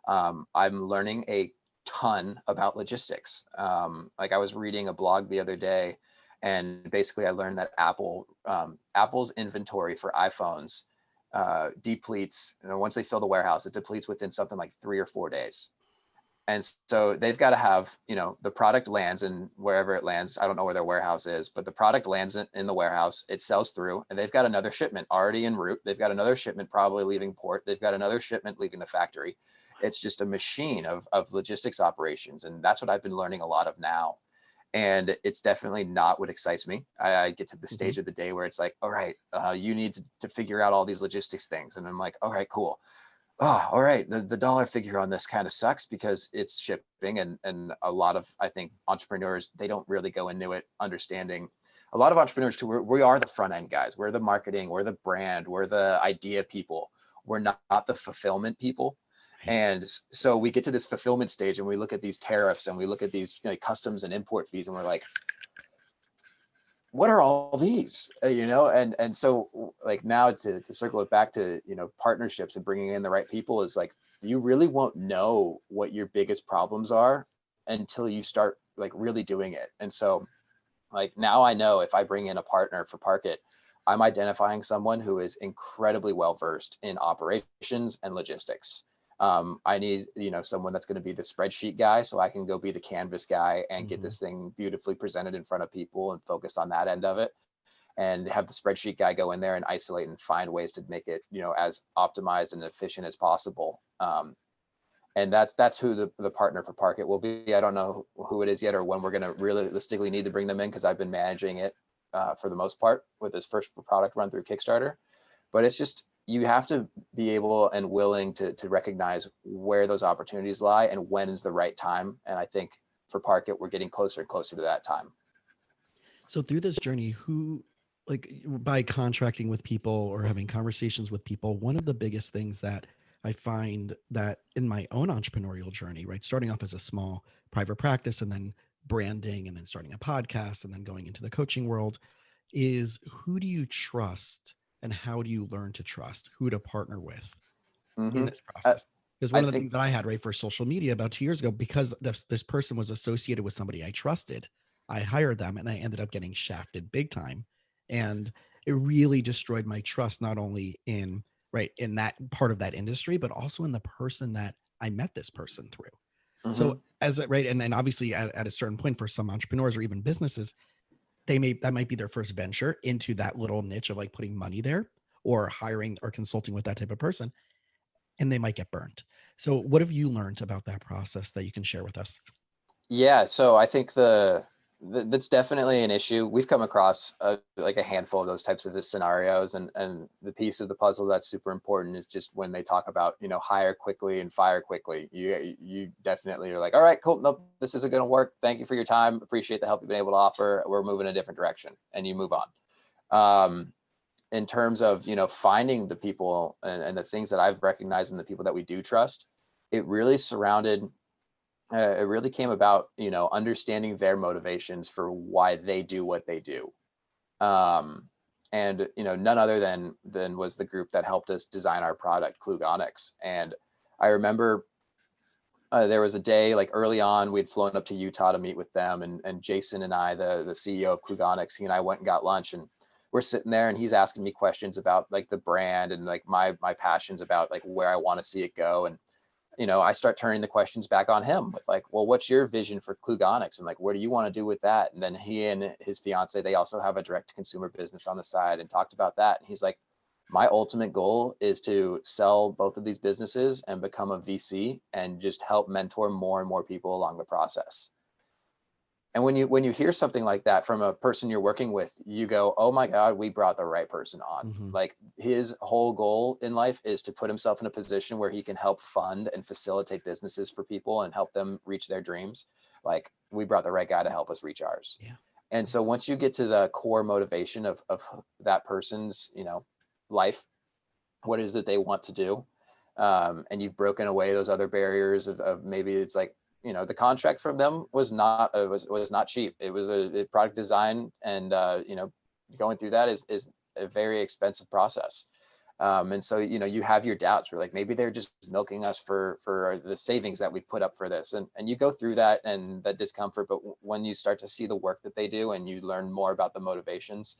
I'm learning a ton about logistics. Like, I was reading a blog the other day, and basically I learned that Apple's inventory for iPhones depletes, once they fill the warehouse, it depletes within something like 3 or 4 days. And so they've got to have, the product lands, and wherever it lands, I don't know where their warehouse is, but the product lands in the warehouse, it sells through, and they've got another shipment already en route. They've got another shipment probably leaving port. They've got another shipment leaving the factory. It's just a machine of logistics operations. And that's what I've been learning a lot of now. And it's definitely not what excites me. I get to the stage of the day where it's like, all right, you need to figure out all these logistics things. And I'm like, all right, cool. Oh, all right. The dollar figure on this kind of sucks, because it's shipping. And a lot of, I think, entrepreneurs, they don't really go into it understanding. A lot of entrepreneurs too, we are the front end guys. We're the marketing, we're the brand, we're the idea people. We're not the fulfillment people. And so we get to this fulfillment stage, and we look at these tariffs, and we look at these customs and import fees, and we're like, what are all these? And so, like, now to circle it back to partnerships and bringing in the right people, is like, you really won't know what your biggest problems are until you start like really doing it. And so, like, now I know if I bring in a partner for PARKIT, I'm identifying someone who is incredibly well versed in operations and logistics. I need, someone that's going to be the spreadsheet guy, so I can go be the canvas guy and get this thing beautifully presented in front of people and focus on that end of it, and have the spreadsheet guy go in there and isolate and find ways to make it, as optimized and efficient as possible. And that's who the partner for PARKIT will be. I don't know who it is yet, or when we're going to realistically need to bring them in, because I've been managing it for the most part with this first product run through Kickstarter. But it's just, you have to be able and willing to recognize where those opportunities lie and when is the right time. And I think for PARKIT, we're getting closer and closer to that time. So through this journey, by contracting with people or having conversations with people, one of the biggest things that I find that in my own entrepreneurial journey, right, starting off as a small private practice and then branding and then starting a podcast and then going into the coaching world is who do you trust and how do you learn to trust who to partner with in Hmm. this I, process? Because I one of the think, things that I had right for social media about 2 years ago, because this person was associated with somebody I trusted, I hired them and I ended up getting shafted big time. And it really destroyed my trust, not only in right in that part of that industry, but also in the person that I met this person through. So mhm. as a right, and then obviously at a certain point for some entrepreneurs or even businesses, that might be their first venture into that little niche of like putting money there or hiring or consulting with that type of person, and they might get burned. So what have you learned about that process that you can share with us? Yeah, so I think that's definitely an issue. We've come across like a handful of those types of scenarios, and the piece of the puzzle that's super important is just when they talk about, hire quickly and fire quickly. You definitely are like, all right, cool, nope, this isn't going to work. Thank you for your time. Appreciate the help you've been able to offer. We're moving a different direction, and you move on. In terms of finding the people and the things that I've recognized in the people that we do trust, it really surrounded it really came about, understanding their motivations for why they do what they do. Um, and none other than was the group that helped us design our product, Klugonics. And I remember there was a day like early on, we'd flown up to Utah to meet with them, and Jason and I, the CEO of Klugonics, he and I went and got lunch, and we're sitting there, and he's asking me questions about like the brand and like my passions about like where I want to see it go. And I start turning the questions back on him with like, well, what's your vision for Klugonics? And like, what do you want to do with that? And then he and his fiance, they also have a direct to consumer business on the side, and talked about that. And he's like, my ultimate goal is to sell both of these businesses and become a VC and just help mentor more and more people along the process. And when you hear something like that from a person you're working with, you go, oh my God, we brought the right person on. Mm-hmm. Like, his whole goal in life is to put himself in a position where he can help fund and facilitate businesses for people and help them reach their dreams. Like, we brought the right guy to help us reach ours. Yeah. And so once you get to the core motivation of that person's, life, what is it they want to do? And you've broken away those other barriers of maybe it's like, the contract from them was not was not cheap. It was a product design, and going through that is a very expensive process. And so you have your doubts. We're like, maybe they're just milking us for the savings that we put up for this, and you go through that and that discomfort. But when you start to see the work that they do and you learn more about the motivations,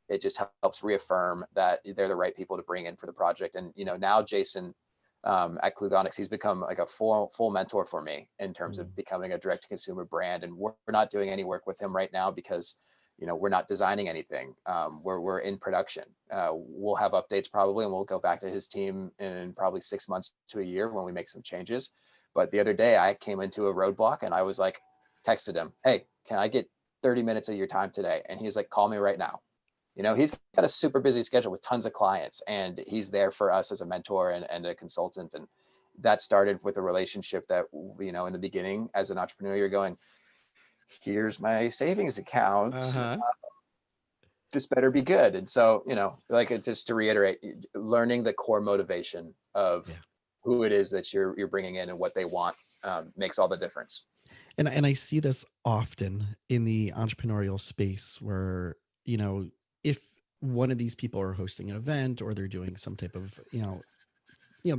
it just helps reaffirm that they're the right people to bring in for the project. And now Jason, at Klugonics, he's become like a full mentor for me in terms Mm-hmm. of becoming a direct to consumer brand. And we're not doing any work with him right now because we're not designing anything. We're in production. We'll have updates probably, and we'll go back to his team in probably 6 months to a year when we make some changes. But the other day I came into a roadblock, and I was like, texted him, hey, can I get 30 minutes of your time today? And he's like, call me right now. He's got a super busy schedule with tons of clients, and he's there for us as a mentor and a consultant. And that started with a relationship that, in the beginning, as an entrepreneur, you're going, here's my savings account. Uh-huh. This better be good. And so, like, just to reiterate, learning the core motivation of Yeah. who it is that you're bringing in and what they want, makes all the difference. And I see this often in the entrepreneurial space where, if one of these people are hosting an event or they're doing some type of,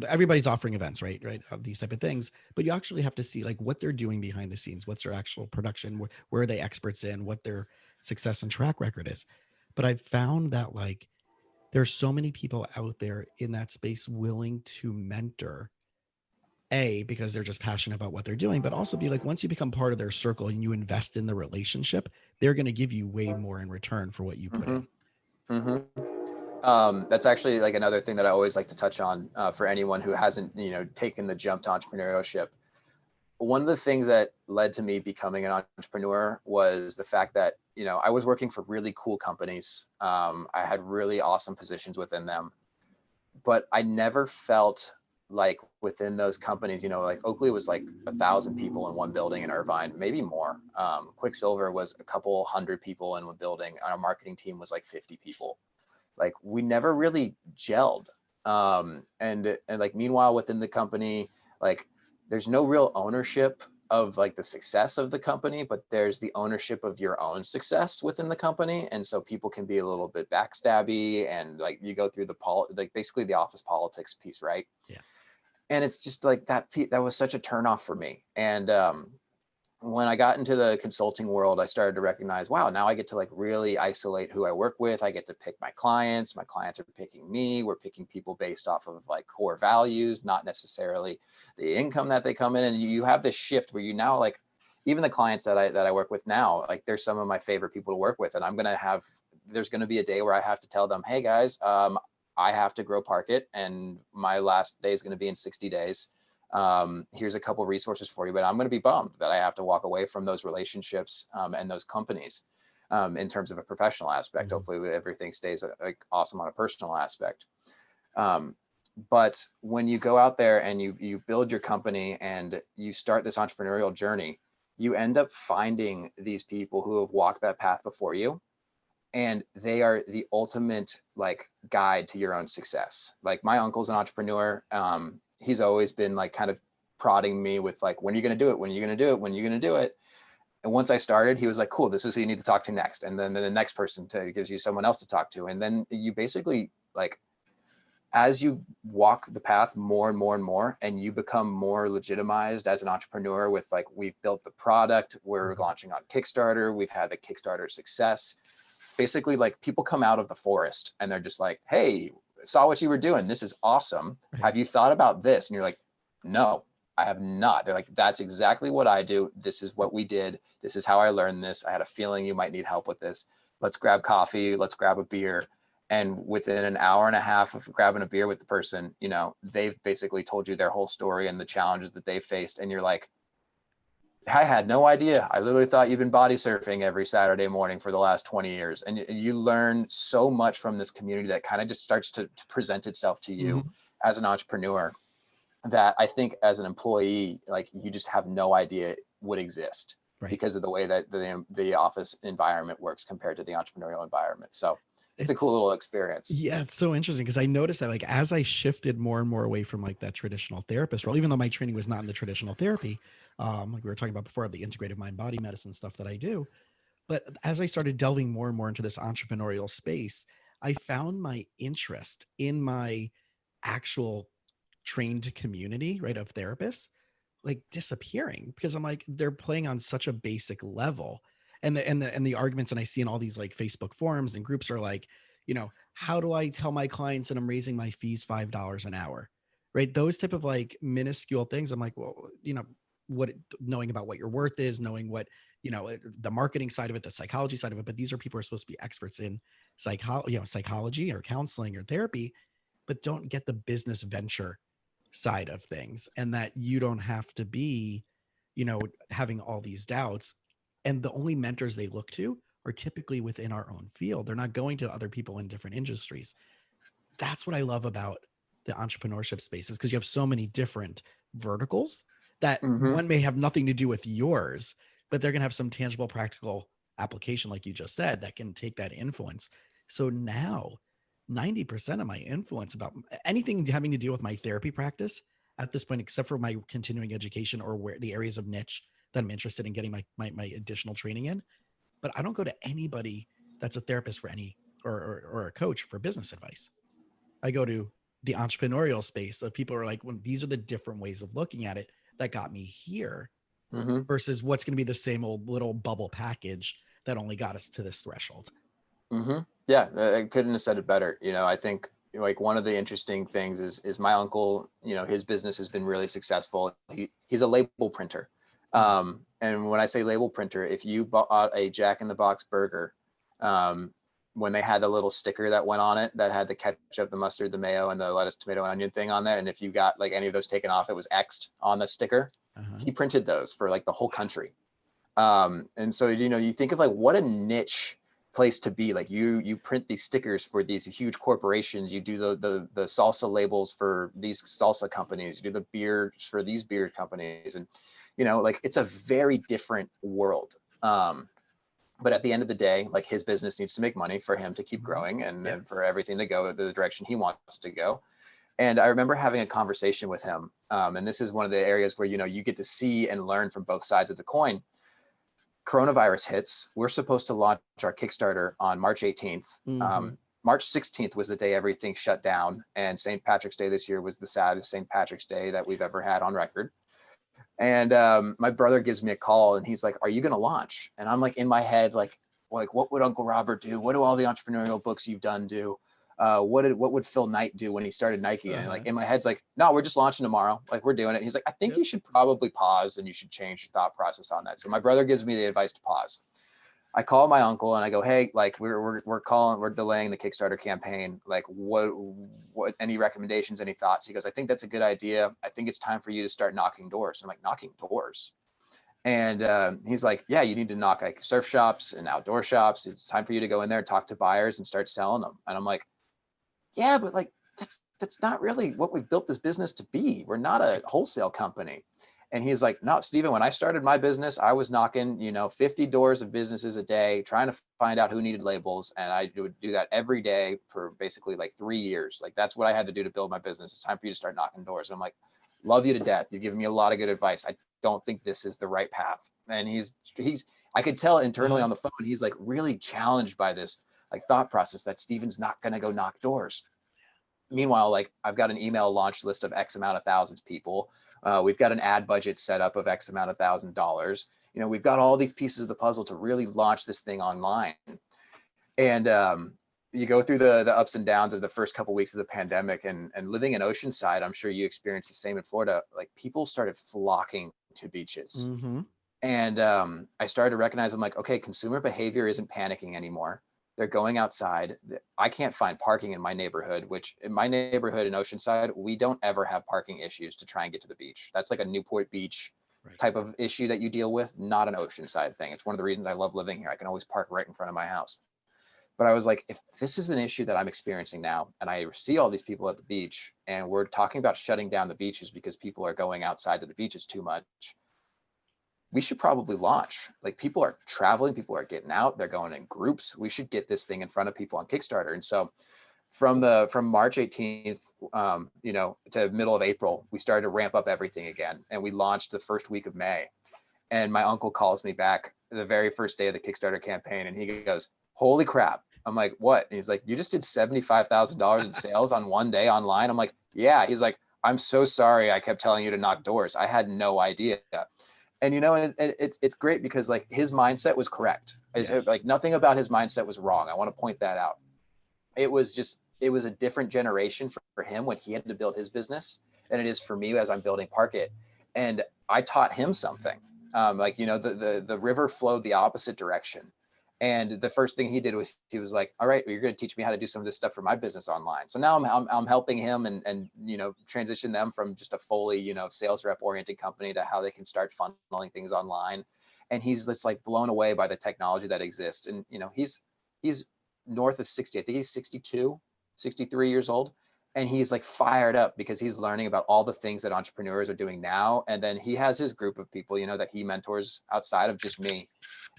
everybody's offering events, right? Right. Of these type of things, but you actually have to see like what they're doing behind the scenes. What's their actual production? Where are they experts in? What their success and track record is. But I've found that like there's so many people out there in that space willing to mentor because they're just passionate about what they're doing, but also be like, once you become part of their circle and you invest in the relationship, they're going to give you way more in return for what you put Mm-hmm. in. That's actually like another thing that I always like to touch on, for anyone who hasn't, taken the jump to entrepreneurship. One of the things that led to me becoming an entrepreneur was the fact that, I was working for really cool companies. I had really awesome positions within them, but I never felt like within those companies, like Oakley was like 1,000 people in one building in Irvine, maybe more. Quicksilver was a couple hundred people in one building, and our marketing team was like 50 people. Like, we never really gelled. And like, meanwhile, within the company, like, there's no real ownership of like the success of the company, but there's the ownership of your own success within the company. And so people can be a little bit backstabby, and like you go through like basically the office politics piece, right? Yeah. And it's just like that was such a turnoff for me. And when I got into the consulting world, I started to recognize, wow, now I get to like really isolate who I work with. I get to pick my clients. My clients are picking me. We're picking people based off of like core values, not necessarily the income that they come in. And you have this shift where you now like, even the clients that I work with now, like there's some of my favorite people to work with. And there's going to be a day where I have to tell them, hey guys, I have to grow PARKIT, and my last day is going to be in 60 days. Here's a couple resources for you, but I'm going to be bummed that I have to walk away from those relationships and those companies in terms of a professional aspect. Mm-hmm. Hopefully everything stays like awesome on a personal aspect. But when you go out there and you build your company and you start this entrepreneurial journey, you end up finding these people who have walked that path before you, and they are the ultimate like guide to your own success. Like my uncle's an entrepreneur. He's always been like kind of prodding me with like, when are you going to do it? When are you going to do it? When are you going to do it? And once I started, he was like, cool, this is who you need to talk to next. And then the next person gives you someone else to talk to. And then you basically like, as you walk the path more and more and more, and you become more legitimized as an entrepreneur with like, we've built the product, we're launching on Kickstarter, we've had the Kickstarter success. Basically, like people come out of the forest and they're just like, hey, saw what you were doing. This is awesome. Right. Have you thought about this? And you're like, no, I have not. They're like, that's exactly what I do. This is what we did. This is how I learned this. I had a feeling you might need help with this. Let's grab coffee. Let's grab a beer. And within an hour and a half of grabbing a beer with the person, you know, they've basically told you their whole story and the challenges that they faced. And you're like, I had no idea. I literally thought you've been body surfing every Saturday morning for the last 20 years. And you learn so much from this community that kind of just starts to present itself to you Mm-hmm. as an entrepreneur, that I think as an employee, like you just have no idea would exist, Right. because of the way that the office environment works compared to the entrepreneurial environment. So it's a cool little experience. Yeah, it's so interesting because I noticed that like as I shifted more and more away from like that traditional therapist role, even though my training was not in the traditional therapy, like we were talking about before, the integrative mind body medicine stuff that I do. But as I started delving more and more into this entrepreneurial space, I found my interest in my actual trained community, right, of therapists, like disappearing, because I'm like, they're playing on such a basic level. And the arguments, and I see in all these like Facebook forums and groups are like, you know, how do I tell my clients that I'm raising my fees $5 an hour? Right. Those type of like minuscule things. I'm like, well, you know, what, knowing about what your worth is, knowing what, you know, the marketing side of it, the psychology side of it. But these are people who are supposed to be experts in psychology or counseling or therapy, but don't get the business venture side of things, and that you don't have to be, you know, having all these doubts. And the only mentors they look to are typically within our own field. They're not going to other people in different industries. That's what I love about the entrepreneurship spaces, because you have so many different verticals that Mm-hmm. one may have nothing to do with yours, but they're going to have some tangible, practical application, like you just said, that can take that influence. So now 90% of my influence about anything having to do with my therapy practice at this point, except for my continuing education or where the areas of niche that I'm interested in getting my additional training in. But I don't go to anybody that's a therapist for any or a coach for business advice. I go to the entrepreneurial space of people who are like, well, these are the different ways of looking at it that got me here, Mm-hmm. versus what's going to be the same old little bubble package that only got us to this threshold. Mm-hmm. Yeah, I couldn't have said it better. You know, I think like one of the interesting things is my uncle, you know, his business has been really successful. He's a label printer. And when I say label printer, if you bought a Jack in the Box burger, when they had the little sticker that went on it that had the ketchup, the mustard, the mayo, and the lettuce, tomato, and onion thing on there, and if you got like any of those taken off, it was X'd on the sticker. Uh-huh. He printed those for like the whole country. And so, you know, you think of like what a niche place to be. Like you print these stickers for these huge corporations. You do the salsa labels for these salsa companies. You do the beers for these beer companies, and you know, like it's a very different world. But at the end of the day, like his business needs to make money for him to keep growing, and Yep. for everything to go the direction he wants to go. And I remember having a conversation with him. And this is one of the areas where, you get to see and learn from both sides of the coin. Coronavirus hits. We're supposed to launch our Kickstarter on March 18th. Mm-hmm. March 16th was the day everything shut down. And St. Patrick's Day this year was the saddest St. Patrick's Day that we've ever had on record. And my brother gives me a call and he's like, "Are you going to launch?" And I'm like in my head, like, what would Uncle Robert do? What do all the entrepreneurial books you've done do? What would Phil Knight do when he started Nike? And like in my head's like, "No, we're just launching tomorrow. Like we're doing it." He's like, "I think you should probably pause and you should change your thought process on that." So my brother gives me the advice to pause. I call my uncle and I go, "Hey, like we're delaying the Kickstarter campaign. Like what, any recommendations, any thoughts?" He goes, "I think that's a good idea. I think it's time for you to start knocking doors." I'm like, "Knocking doors?" And he's like, "Yeah, you need to knock like surf shops and outdoor shops. It's time for you to go in there and talk to buyers and start selling them." And I'm like, "Yeah, but like that's not really what we've built this business to be. We're not a wholesale company." And he's like, "No, Steven, when I started my business, I was knocking, 50 doors of businesses a day, trying to find out who needed labels. And I would do that every day for basically like 3 years. Like that's what I had to do to build my business. It's time for you to start knocking doors." And I'm like, "Love you to death. You've given me a lot of good advice. I don't think this is the right path." And I could tell internally on the phone, he's like really challenged by this like thought process that Steven's not going to go knock doors. Meanwhile, like I've got an email launch list of X amount of thousands people. We've got an ad budget set up of X amount of $1,000. We've got all these pieces of the puzzle to really launch this thing online. And you go through the ups and downs of the first couple of weeks of the pandemic, and living in Oceanside, I'm sure you experienced the same in Florida. Like people started flocking to beaches. Mm-hmm. And I started to recognize, I'm like, okay, consumer behavior isn't panicking anymore. They're going outside. I can't find parking in my neighborhood, which in my neighborhood in Oceanside, we don't ever have parking issues to try and get to the beach. That's like a Newport Beach type of issue that you deal with, not an Oceanside thing. It's one of the reasons I love living here. I can always park right in front of my house. But I was like, if this is an issue that I'm experiencing now, and I see all these people at the beach, and we're talking about shutting down the beaches because people are going outside to the beaches too much, we should probably launch. Like people are traveling, people are getting out, they're going in groups. We should get this thing in front of people on Kickstarter. And so from March 18th, to middle of April, we started to ramp up everything again. And we launched the first week of May. And my uncle calls me back the very first day of the Kickstarter campaign. And he goes, "Holy crap." I'm like, "What?" And he's like, "You just did $75,000 in sales on one day online." I'm like, "Yeah." He's like, "I'm so sorry. I kept telling you to knock doors. I had no idea." And it's great because like his mindset was correct. Yes. Like nothing about his mindset was wrong. I want to point that out. It was a different generation for him when he had to build his business than it is for me as I'm building PARKIT. And I taught him something. The river flowed the opposite direction. And the first thing he did was he was like, "All right, well, you're going to teach me how to do some of this stuff for my business online." So now I'm helping him and transition them from just a fully sales rep oriented company to how they can start funneling things online. And he's just like blown away by the technology that exists. And he's north of 60. I think he's 62, 63 years old. And he's like fired up because he's learning about all the things that entrepreneurs are doing now. And then he has his group of people, that he mentors outside of just me.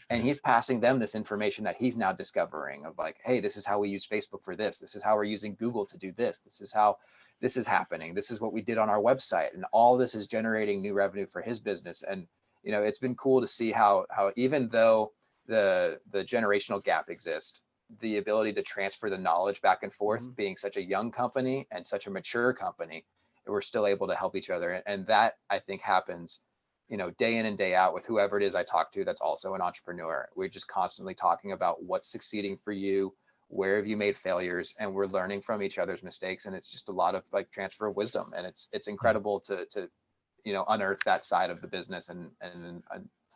And he's passing them this information that he's now discovering of like, hey, this is how we use Facebook for this. This is how we're using Google to do this. This is how this is happening. This is what we did on our website. And all this is generating new revenue for his business. And, it's been cool to see how even though the generational gap exists, the ability to transfer the knowledge back and forth, being such a young company and such a mature company, we're still able to help each other. And that I think happens day in and day out with whoever it is I talk to that's also an entrepreneur. We're just constantly talking about what's succeeding for you, where have you made failures, and we're learning from each other's mistakes. And it's just a lot of like transfer of wisdom. And it's incredible to unearth that side of the business and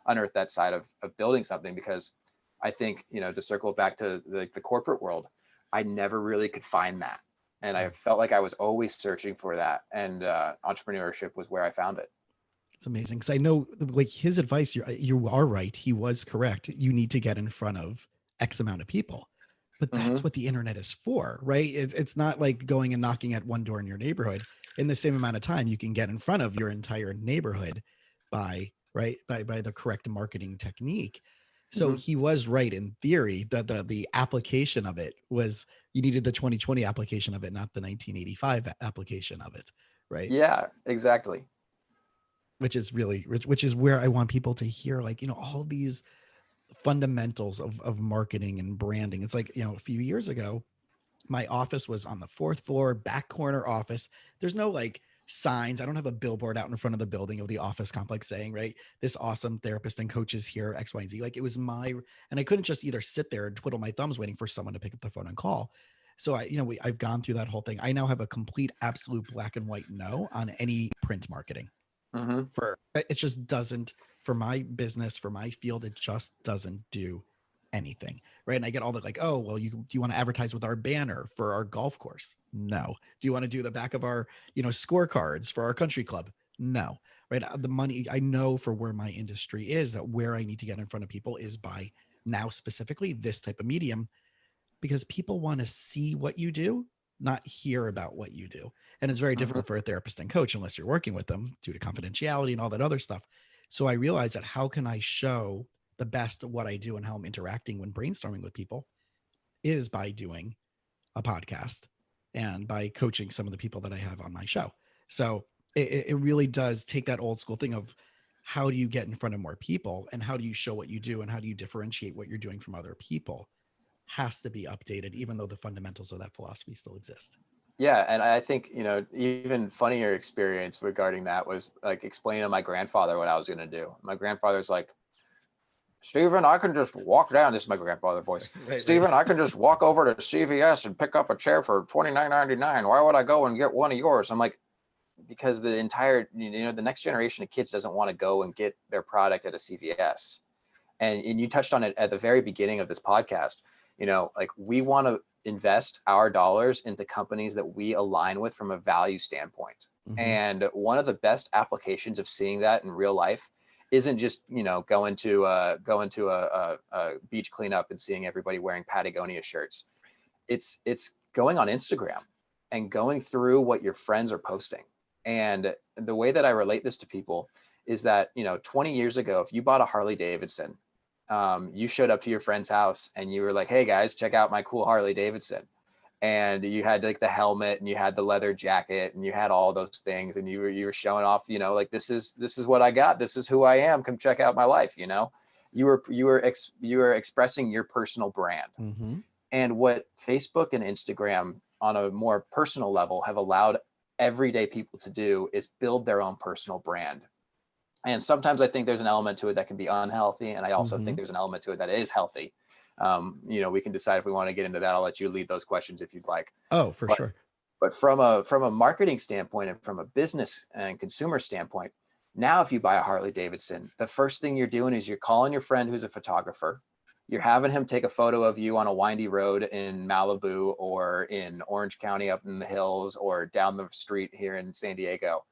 unearth that side of building something, because I think, to circle back to the corporate world, I never really could find that. And I felt like I was always searching for that. And entrepreneurship was where I found it. It's amazing because I know like his advice, you are right. He was correct. You need to get in front of X amount of people, but that's what the internet is for, right? It's not like going and knocking at one door in your neighborhood. In the same amount of time, you can get in front of your entire neighborhood by the correct marketing technique. So he was right in theory that the application of it was, you needed the 2020 application of it, not the 1985 application of it, right? Yeah, exactly. Which is which is where I want people to hear, like, all these fundamentals of marketing and branding. It's like, a few years ago, my office was on the fourth floor, back corner office. There's no like signs. I don't have a billboard out in front of the building of the office complex saying, right, this awesome therapist and coaches here, X, Y, and Z. Like, it was and I couldn't just either sit there and twiddle my thumbs waiting for someone to pick up the phone and call. So I've gone through that whole thing. I now have a complete, absolute black and white no on any print marketing. It just doesn't, for my business, for my field, it just doesn't do anything, right? And I get all the like, oh, well, do you want to advertise with our banner for our golf course? No. Do you want to do the back of our scorecards for our country club? No. Right? The money, I know for where my industry is, that where I need to get in front of people is by now specifically this type of medium, because people want to see what you do, not hear about what you do. And it's very difficult for a therapist and coach unless you're working with them due to confidentiality and all that other stuff. So I realized that, how can I show the best of what I do and how I'm interacting when brainstorming with people is by doing a podcast and by coaching some of the people that I have on my show. So it really does take that old school thing of, how do you get in front of more people and how do you show what you do and how do you differentiate what you're doing from other people, has to be updated, even though the fundamentals of that philosophy still exist. Yeah, and I think, even funnier experience regarding that was like explaining to my grandfather what I was going to do. My grandfather's like, Steven, I can just walk down. This is my grandfather voice. Right, Steven, right. I can just walk over to CVS and pick up a chair for $29.99. Why would I go and get one of yours? I'm like, because the entire, the next generation of kids doesn't want to go and get their product at a CVS. And you touched on it at the very beginning of this podcast. Like, we want to invest our dollars into companies that we align with from a value standpoint. And one of the best applications of seeing that in real life isn't just, going to a beach cleanup and seeing everybody wearing Patagonia shirts. It's going on Instagram and going through what your friends are posting. And the way that I relate this to people is that, 20 years ago, if you bought a Harley Davidson, you showed up to your friend's house and you were like, hey guys, check out my cool Harley Davidson. And you had like the helmet and you had the leather jacket and you had all those things. And you were showing off, like, this is what I got. This is who I am. Come check out my life. You were expressing your personal brand. And what Facebook and Instagram on a more personal level have allowed everyday people to do is build their own personal brand. And sometimes I think there's an element to it that can be unhealthy. And I also think there's an element to it that is healthy. We can decide if we want to get into that. I'll let you lead those questions if you'd like. Oh, for sure. But from a marketing standpoint and from a business and consumer standpoint, now if you buy a Harley Davidson, the first thing you're doing is you're calling your friend who's a photographer. You're having him take a photo of you on a windy road in Malibu or in Orange County up in the hills or down the street here in San Diego.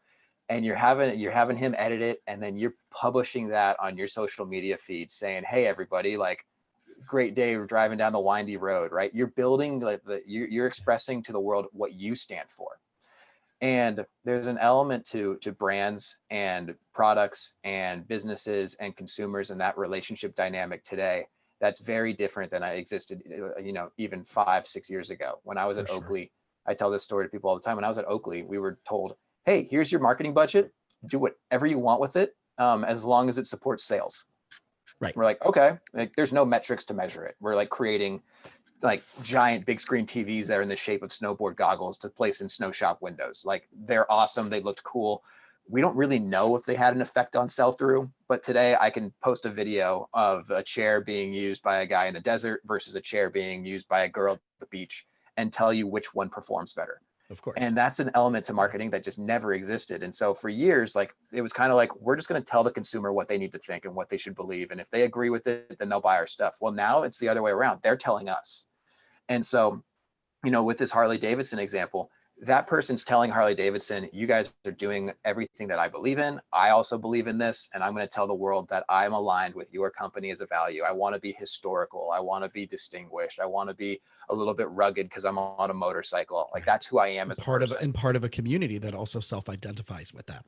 And you're having him edit it, and then you're publishing that on your social media feed saying, hey, everybody, like, great day, we're driving down the windy road, right? You're building, like, you're expressing to the world what you stand for. And there's an element to brands and products and businesses and consumers and that relationship dynamic today that's very different than I existed, even 5-6 years ago. When I was at Oakley, I tell this story to people all the time. When I was at Oakley, we were told, hey, here's your marketing budget. Do whatever you want with it, as long as it supports sales. Right. We're like, okay, like, there's no metrics to measure it. We're like creating like giant big screen TVs that are in the shape of snowboard goggles to place in snow shop windows. Like, they're awesome. They looked cool. We don't really know if they had an effect on sell-through, but today I can post a video of a chair being used by a guy in the desert versus a chair being used by a girl at the beach and tell you which one performs better. Of course. And that's an element to marketing that just never existed. And so for years, like, it was kind of like, we're just going to tell the consumer what they need to think and what they should believe. And if they agree with it, then they'll buy our stuff. Well, now it's the other way around. They're telling us. And so, with this Harley Davidson example, that person's telling Harley Davidson, you guys are doing everything that I believe in. I also believe in this. And I'm going to tell the world that I'm aligned with your company as a value. I want to be historical. I want to be distinguished. I want to be a little bit rugged because I'm on a motorcycle. Like, that's who I am as a person. Part of a community that also self-identifies with that.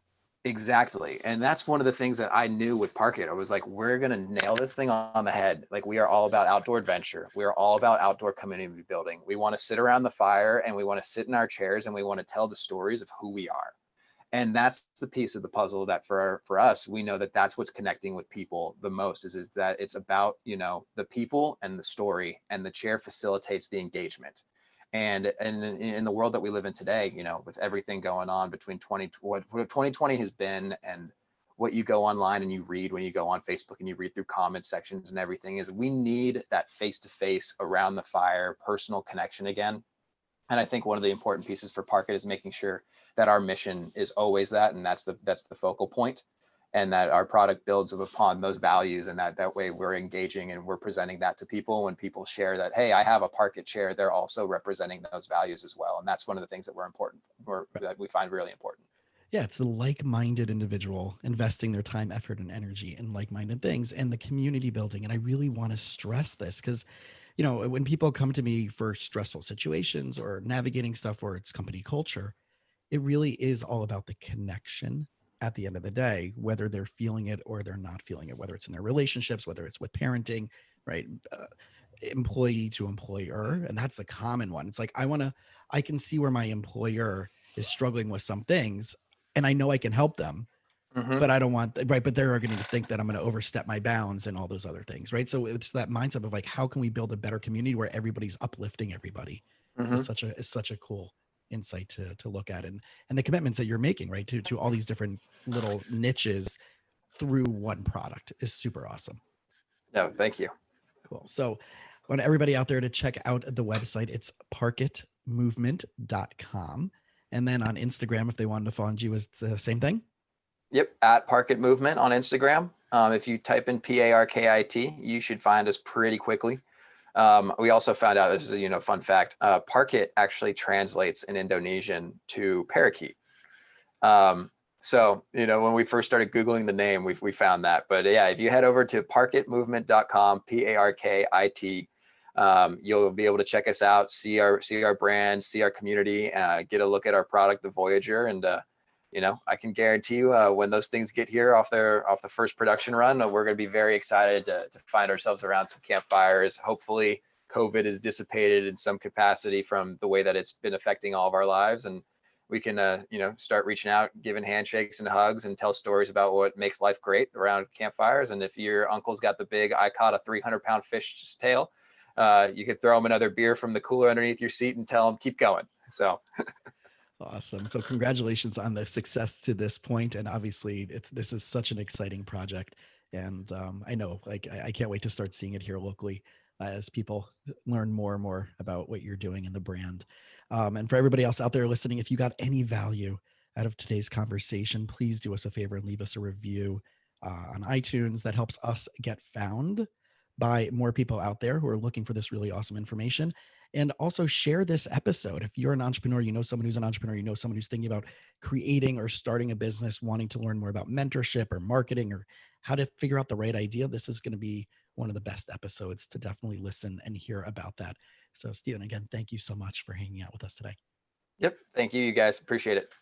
Exactly. And that's one of the things that I knew with PARKIT. I was like, we're going to nail this thing on the head. Like, we are all about outdoor adventure. We are all about outdoor community building. We want to sit around the fire and we want to sit in our chairs and we want to tell the stories of who we are. And that's the piece of the puzzle that for us, we know that that's what's connecting with people the most is that it's about, the people and the story, and the chair facilitates the engagement. And in the world that we live in today, with everything going on between what 2020 has been, and what you go online and you read when you go on Facebook and you read through comment sections and everything, is we need that face-to-face around the fire personal connection again. And I think one of the important pieces for PARKIT is making sure that our mission is always that, and that's the focal point, and that our product builds upon those values, and that way we're engaging and we're presenting that to people. When people share that, hey, I have a PARKIT chair, they're also representing those values as well. And that's one of the things that that we find really important. Yeah, it's the like-minded individual investing their time, effort, and energy in like-minded things, and the community building. And I really want to stress this because, when people come to me for stressful situations or navigating stuff where it's company culture, it really is all about the connection at the end of the day, whether they're feeling it or they're not feeling it, whether it's in their relationships, whether it's with parenting, right? Employee to employer. And that's the common one. It's like, I can see where my employer is struggling with some things and I know I can help them, Mm-hmm. but I don't want, right. But they're going to think that I'm going to overstep my bounds and all those other things. Right. So it's that mindset of like, how can we build a better community where everybody's uplifting everybody Mm-hmm. is such a cool insight to look at. And the commitments that you're making, right. To all these different little niches through one product is super awesome. No, thank you. Cool. So I want everybody out there to check out the website. It's parkitmovement.com. And then on Instagram, if they wanted to find you, is the same thing. Yep, at PARKIT Movement on Instagram. If you type in PARKIT, you should find us pretty quickly. We also found out, this is a fun fact, PARKIT actually translates in Indonesian to parakeet. So when we first started Googling the name, we found that. But yeah, if you head over to parkitmovement.com, PARKIT, you'll be able to check us out, see our brand, see our community, get a look at our product, the Voyager, and I can guarantee you when those things get here off the first production run, we're going to be very excited to find ourselves around some campfires. Hopefully COVID is dissipated in some capacity from the way that it's been affecting all of our lives. And we can, start reaching out, giving handshakes and hugs, and tell stories about what makes life great around campfires. And if your uncle's got the big, I caught a 300-pound fish's tail, you could throw him another beer from the cooler underneath your seat and tell him, keep going. So Awesome. So congratulations on the success to this point. And obviously this is such an exciting project. And I know, like, I can't wait to start seeing it here locally as people learn more and more about what you're doing in the brand. And for everybody else out there listening, if you got any value out of today's conversation, please do us a favor and leave us a review on iTunes. That helps us get found by more people out there who are looking for this really awesome information. And also share this episode. If you're an entrepreneur, you know someone who's an entrepreneur, you know someone who's thinking about creating or starting a business, wanting to learn more about mentorship or marketing or how to figure out the right idea, this is going to be one of the best episodes to definitely listen and hear about that. So Steven, again, thank you so much for hanging out with us today. yep, thank you, you guys, appreciate it.